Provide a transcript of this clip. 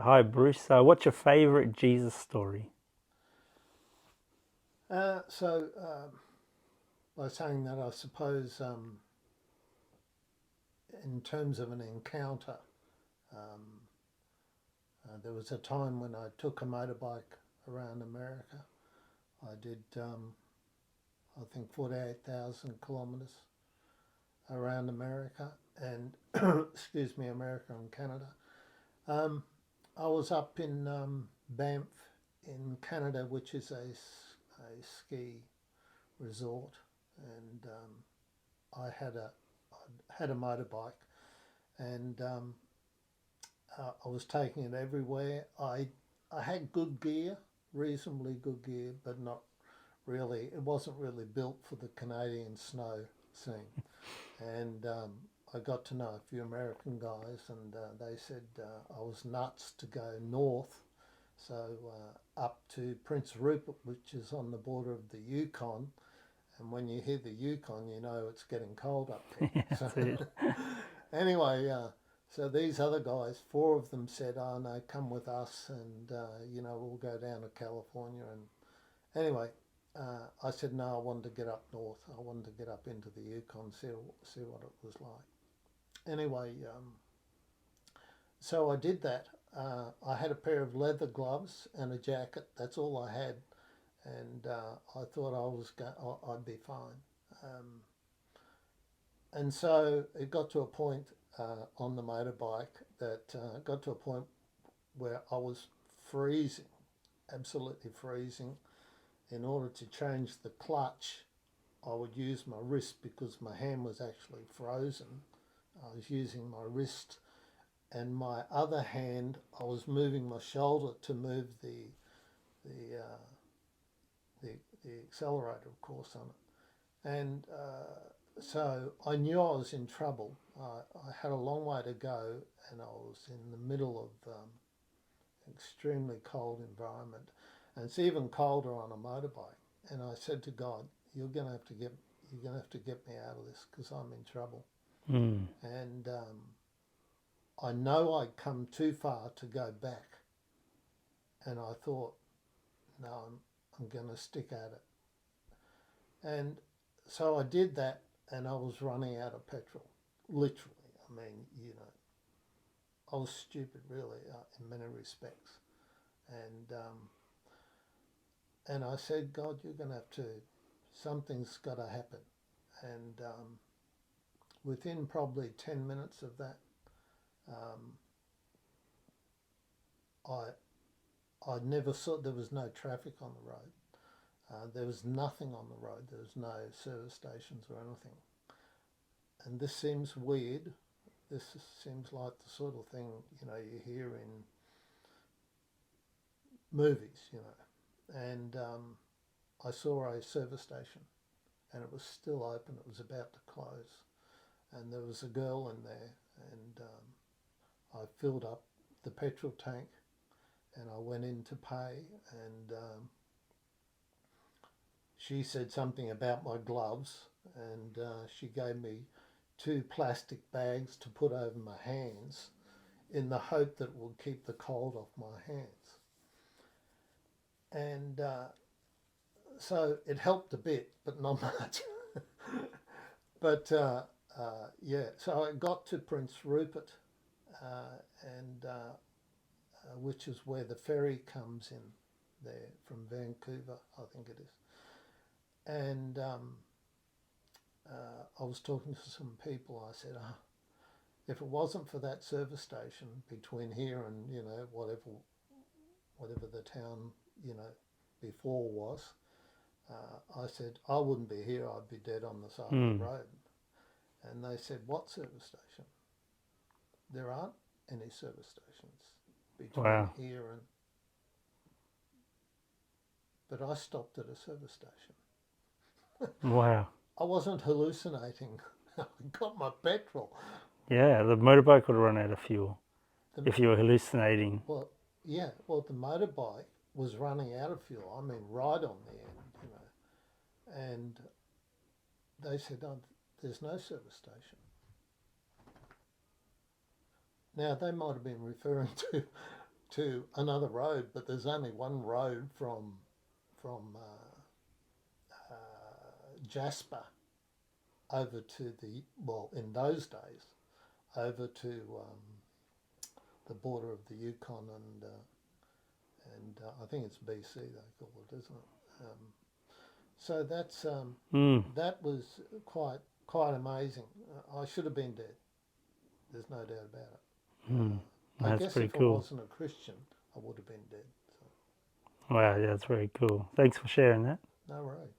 Hi, Bruce. What's your favorite Jesus story? By saying that, I suppose in terms of an encounter, um, there was a time when I took a motorbike around America. I did, I think, 48,000 kilometres around America and, excuse me, America and Canada. Um, I was up in Banff in Canada, which is a ski resort, and I had a motorbike, and I was taking it everywhere. I had good gear, reasonably good gear, but not really. It wasn't really built for the Canadian snow scene, and I got to know a few American guys, and they said I was nuts to go north. So up to Prince Rupert, which is on the border of the Yukon, and when you hear the Yukon, you know it's getting cold up there. So That's it. anyway, so these other guys, four of them said, "Oh no, come with us, and we'll go down to California." And anyway, I said no. I wanted to get up north. I wanted to get up into the Yukon, see what it was like. Anyway, so I did that. I had a pair of leather gloves and a jacket. That's all I had, and I thought I'd be fine. Um, and so it got to a point on the motorbike that got to a point where I was freezing, absolutely freezing. In order to change the clutch, I would use my wrist because my hand was actually frozen. I was using my wrist, and my other hand, I was moving my shoulder to move the uh, the, the accelerator, of course, on it. And so I knew I was in trouble. I had a long way to go, and I was in the middle of extremely cold environment, and it's even colder on a motorbike. And I said to God, you're gonna have to get me out of this because I'm in trouble." Mm. And I know I'd come too far to go back, and I thought, no, I'm gonna stick at it. And so I did that, and I was running out of petrol, literally. I mean, I was stupid, really, in many respects. And and I said, God, you're going to have to, something's got to happen. And within probably 10 minutes of that, um, I I never saw, there was no traffic on the road. There was nothing on the road. There was no service stations or anything. And this seems weird. This seems like the sort of thing, you hear in movies. And I saw a service station, and it was still open. It was about to close, and there was a girl in there, and I filled up the petrol tank, and I went in to pay, and she said something about my gloves, and she gave me two plastic bags to put over my hands in the hope that it would keep the cold off my hands. And so it helped a bit, but not much. But yeah, so I got to Prince Rupert, and which is where the ferry comes in there from Vancouver, I think it is. And I was talking to some people. I said, if it wasn't for that service station between here and whatever the town before was, I said I wouldn't be here. I'd be dead on the side of the Mm. road. And they said, what service station? There aren't any service stations between Wow. here and. But I stopped at a service station. Wow. I wasn't hallucinating. I got my petrol. Yeah, the motorbike would run out of fuel The, if you were hallucinating. well, yeah, well, the motorbike was running out of fuel. I mean, right on the end. And they said, oh, there's no service station. Now, they might have been referring to to another road, but there's only one road from Jasper over to in those days, over to the border of the Yukon and I think it's BC they call it, isn't it? So that's that was quite amazing. I should have been dead. There's no doubt about it. I That's guess pretty if I cool. wasn't a Christian, I would have been dead. So, Wow, yeah, that's very cool. Thanks for sharing that. no worries.